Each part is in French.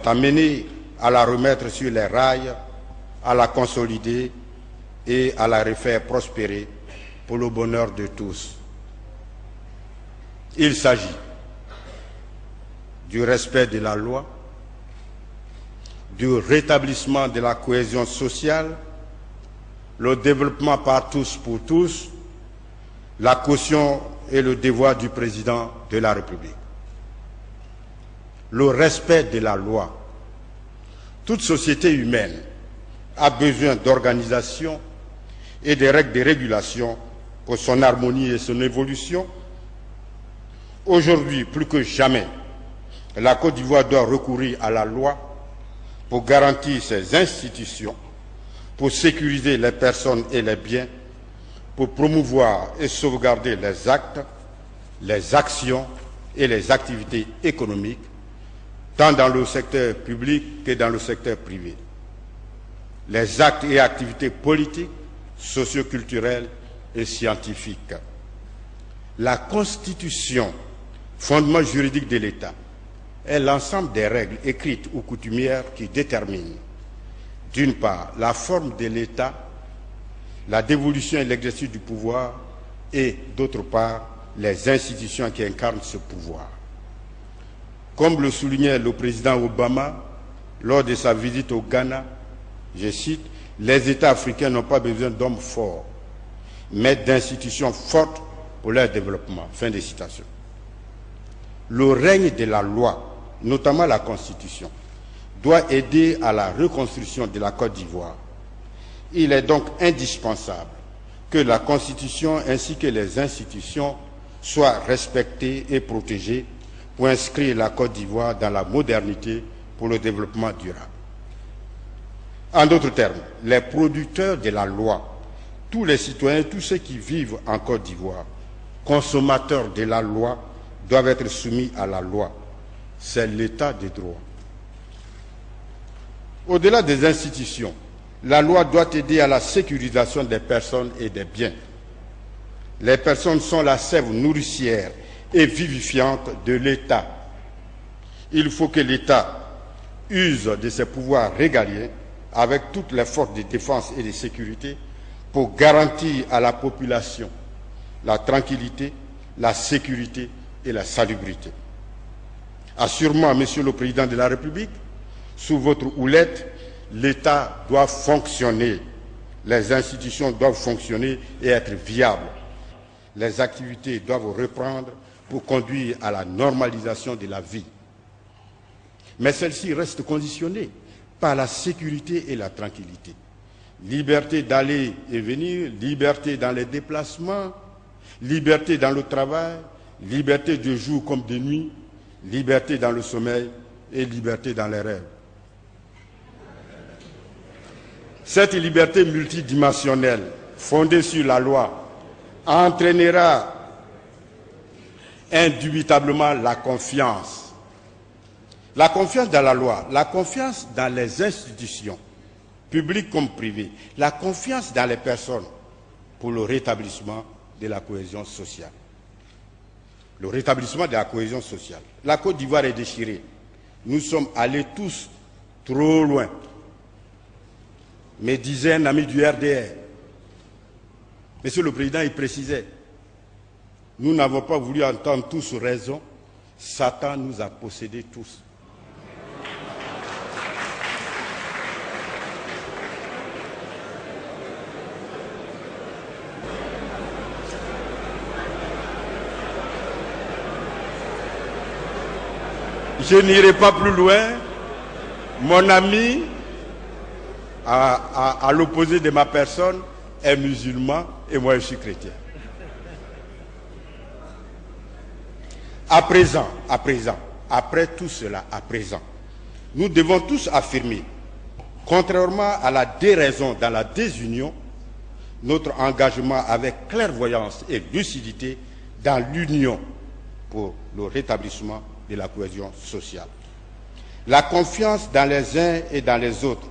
amené à la remettre sur les rails, à la consolider et à la refaire prospérer pour le bonheur de tous. Il s'agit du respect de la loi, du rétablissement de la cohésion sociale, le développement par tous pour tous, la caution et le devoir du président de la République. Le respect de la loi. Toute société humaine a besoin d'organisation et de règles de régulation pour son harmonie et son évolution. Aujourd'hui, plus que jamais, la Côte d'Ivoire doit recourir à la loi pour garantir ses institutions, pour sécuriser les personnes et les biens, pour promouvoir et sauvegarder les actes, les actions et les activités économiques, tant dans le secteur public que dans le secteur privé. Les actes et activités politiques, socioculturelles et scientifiques. La Constitution, fondement juridique de l'État, est l'ensemble des règles écrites ou coutumières qui déterminent, d'une part, la forme de l'État, la dévolution et l'exercice du pouvoir, et d'autre part, les institutions qui incarnent ce pouvoir. Comme le soulignait le président Obama lors de sa visite au Ghana, je cite, « Les États africains n'ont pas besoin d'hommes forts, mais d'institutions fortes pour leur développement. » Fin de citation. Le règne de la loi, notamment la Constitution, doit aider à la reconstruction de la Côte d'Ivoire. Il est donc indispensable que la Constitution ainsi que les institutions soient respectées et protégées pour inscrire la Côte d'Ivoire dans la modernité pour le développement durable. En d'autres termes, les producteurs de la loi, tous les citoyens, tous ceux qui vivent en Côte d'Ivoire, consommateurs de la loi, doivent être soumis à la loi. C'est l'état de droit. Au-delà des institutions, la loi doit aider à la sécurisation des personnes et des biens. Les personnes sont la sève nourricière et vivifiante de l'État. Il faut que l'État use de ses pouvoirs régaliens avec toutes les forces de défense et de sécurité pour garantir à la population la tranquillité, la sécurité et la salubrité. Assurément, Monsieur le Président de la République, sous votre houlette, l'État doit fonctionner, les institutions doivent fonctionner et être viables. Les activités doivent reprendre pour conduire à la normalisation de la vie. Mais celle-ci reste conditionnée par la sécurité et la tranquillité. Liberté d'aller et venir, liberté dans les déplacements, liberté dans le travail, liberté de jour comme de nuit, liberté dans le sommeil et liberté dans les rêves. Cette liberté multidimensionnelle, fondée sur la loi, entraînera indubitablement la confiance. La confiance dans la loi, la confiance dans les institutions, publiques comme privées, la confiance dans les personnes pour le rétablissement de la cohésion sociale. Le rétablissement de la cohésion sociale. La Côte d'Ivoire est déchirée. Nous sommes allés tous trop loin. Mais disait un ami du RDR, Monsieur le Président, il précisait, nous n'avons pas voulu entendre tous raison, Satan nous a possédés tous. Je n'irai pas plus loin. Mon ami, à l'opposé de ma personne, est musulman et moi je suis chrétien. À présent, après tout cela, à présent, nous devons tous affirmer, contrairement à la déraison dans la désunion, notre engagement avec clairvoyance et lucidité dans l'union pour le rétablissement de la cohésion sociale. La confiance dans les uns et dans les autres.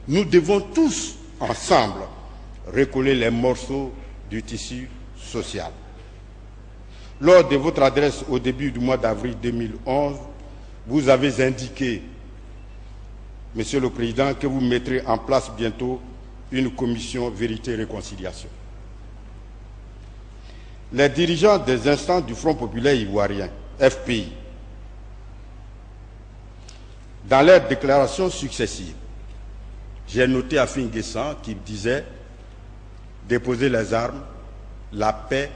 Nous devons tous, ensemble, recoller les morceaux du tissu social. Lors de votre adresse au début du mois d'avril 2011, vous avez indiqué Monsieur le Président, que vous mettrez en place bientôt une commission vérité et réconciliation. Les dirigeants des instances du Front populaire ivoirien, FPI, dans leurs déclarations successives, j'ai noté Afin Guessan qui disait « Déposer les armes, la paix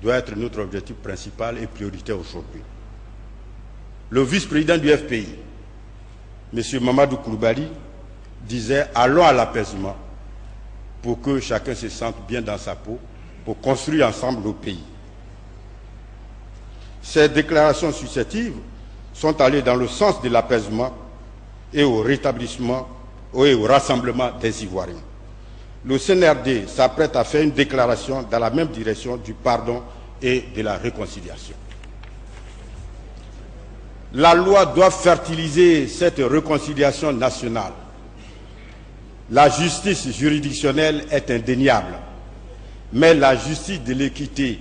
doit être notre objectif principal et prioritaire aujourd'hui. » Le vice-président du FPI, M. Mamadou Koulibaly, disait « Allons à l'apaisement pour que chacun se sente bien dans sa peau, pour construire ensemble le pays. » Ces déclarations successives sont allées dans le sens de l'apaisement et au rétablissement et au rassemblement des Ivoiriens. Le CNRD s'apprête à faire une déclaration dans la même direction du pardon et de la réconciliation. La loi doit fertiliser cette réconciliation nationale. La justice juridictionnelle est indéniable, mais la justice de l'équité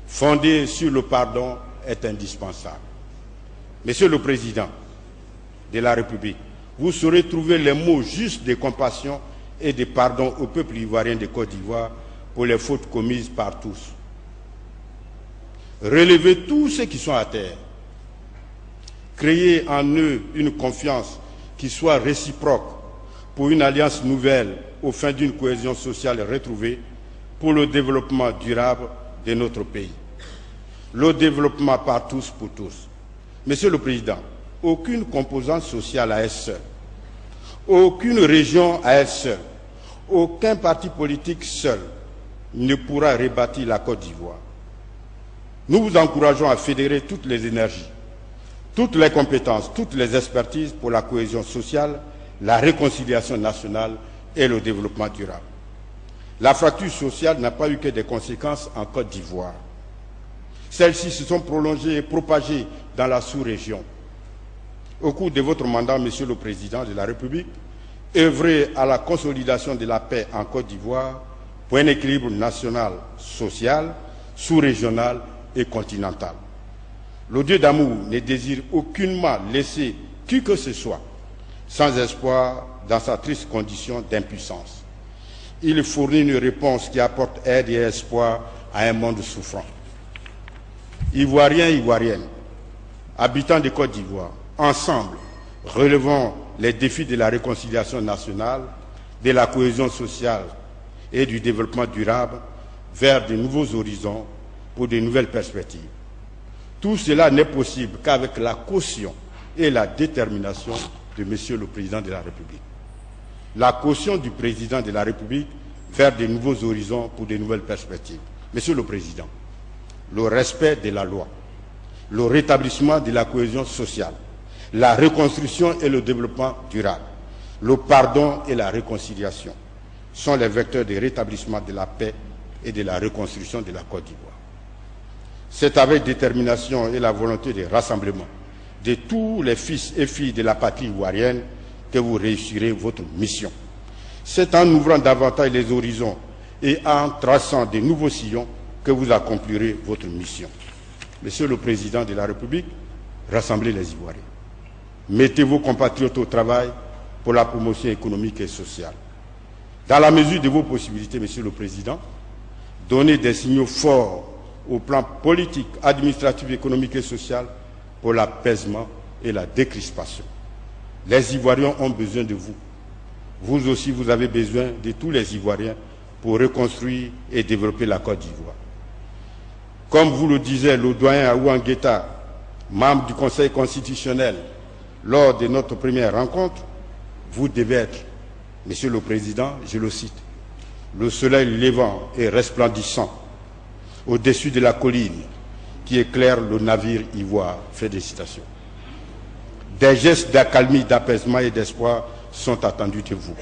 fondée sur le pardon est indispensable. Monsieur le Président de la République, vous saurez trouver les mots justes de compassion et de pardon au peuple ivoirien de Côte d'Ivoire pour les fautes commises par tous. Relevez tous ceux qui sont à terre. Créez en eux une confiance qui soit réciproque pour une alliance nouvelle aux fins d'une cohésion sociale retrouvée pour le développement durable de notre pays. Le développement par tous pour tous. Monsieur le Président, aucune composante sociale à elle seule, aucune région à elle seule, aucun parti politique seul ne pourra rebâtir la Côte d'Ivoire. Nous vous encourageons à fédérer toutes les énergies, toutes les compétences, toutes les expertises pour la cohésion sociale, la réconciliation nationale et le développement durable. La fracture sociale n'a pas eu que des conséquences en Côte d'Ivoire. Celles-ci se sont prolongées et propagées dans la sous-région. Au cours de votre mandat, Monsieur le Président de la République, œuvrez à la consolidation de la paix en Côte d'Ivoire pour un équilibre national, social, sous-régional et continental. Le Dieu d'amour ne désire aucunement laisser qui que ce soit sans espoir dans sa triste condition d'impuissance. Il fournit une réponse qui apporte aide et espoir à un monde souffrant. Ivoiriens, Ivoiriennes, habitants de Côte d'Ivoire, ensemble, relevons les défis de la réconciliation nationale, de la cohésion sociale et du développement durable vers de nouveaux horizons pour de nouvelles perspectives. Tout cela n'est possible qu'avec la caution et la détermination de Monsieur le Président de la République. La caution du Président de la République vers de nouveaux horizons pour de nouvelles perspectives. Monsieur le Président, le respect de la loi, le rétablissement de la cohésion sociale, la reconstruction et le développement durable, le pardon et la réconciliation sont les vecteurs de rétablissement de la paix et de la reconstruction de la Côte d'Ivoire. C'est avec détermination et la volonté de rassemblement de tous les fils et filles de la patrie ivoirienne que vous réussirez votre mission. C'est en ouvrant davantage les horizons et en traçant de nouveaux sillons que vous accomplirez votre mission. Monsieur le Président de la République, rassemblez les Ivoiriens. Mettez vos compatriotes au travail pour la promotion économique et sociale. Dans la mesure de vos possibilités, Monsieur le Président, donnez des signaux forts au plan politique, administratif, économique et social pour l'apaisement et la décrispation. Les Ivoiriens ont besoin de vous. Vous aussi, vous avez besoin de tous les Ivoiriens pour reconstruire et développer la Côte d'Ivoire. Comme vous le disait le doyen Aouan Guetta, membre du Conseil constitutionnel, lors de notre première rencontre, vous devez être, Monsieur le Président, je le cite, le soleil levant et resplendissant au-dessus de la colline qui éclaire le navire ivoire. Félicitations. Des gestes d'accalmie, d'apaisement et d'espoir sont attendus de vous.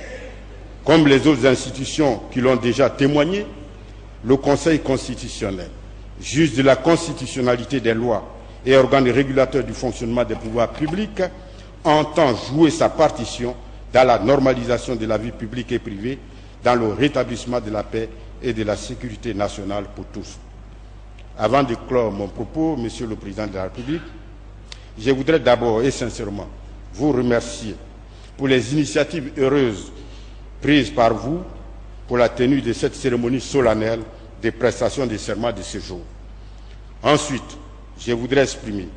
Comme les autres institutions qui l'ont déjà témoigné, le Conseil constitutionnel, juge de la constitutionnalité des lois et organe régulateur du fonctionnement des pouvoirs publics, entend jouer sa partition dans la normalisation de la vie publique et privée, dans le rétablissement de la paix et de la sécurité nationale pour tous. Avant de clore mon propos, Monsieur le Président de la République, je voudrais d'abord et sincèrement vous remercier pour les initiatives heureuses prises par vous pour la tenue de cette cérémonie solennelle des prestations de serment de ce jour. Ensuite, je voudrais exprimer,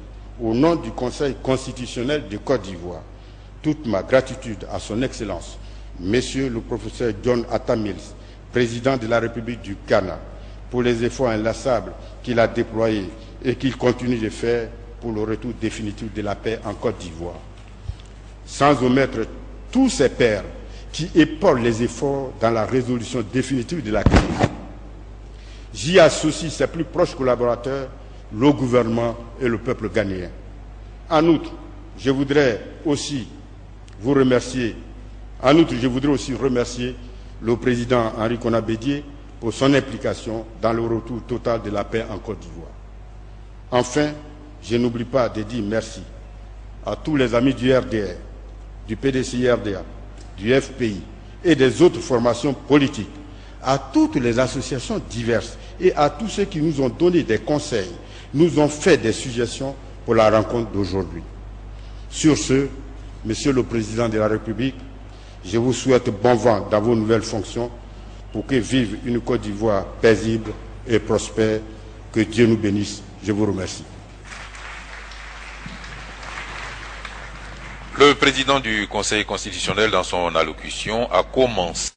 au nom du Conseil constitutionnel de Côte d'Ivoire, toute ma gratitude à son Excellence, Monsieur le professeur John Atta Mills, président de la République du Ghana, pour les efforts inlassables qu'il a déployés et qu'il continue de faire pour le retour définitif de la paix en Côte d'Ivoire. Sans omettre tous ses pairs qui épaulent les efforts dans la résolution définitive de la crise. J'y associe ses plus proches collaborateurs, le gouvernement et le peuple ghanéen. En outre, je voudrais aussi remercier le président Henri Konan Bédié pour son implication dans le retour total de la paix en Côte d'Ivoire. Enfin, je n'oublie pas de dire merci à tous les amis du RDR, du PDCI-RDA, du FPI et des autres formations politiques, à toutes les associations diverses et à tous ceux qui nous ont donné des conseils, nous ont fait des suggestions pour la rencontre d'aujourd'hui. Sur ce, Monsieur le Président de la République, je vous souhaite bon vent dans vos nouvelles fonctions pour que vive une Côte d'Ivoire paisible et prospère. Que Dieu nous bénisse. Je vous remercie. Le président du Conseil constitutionnel, dans son allocution, a commencé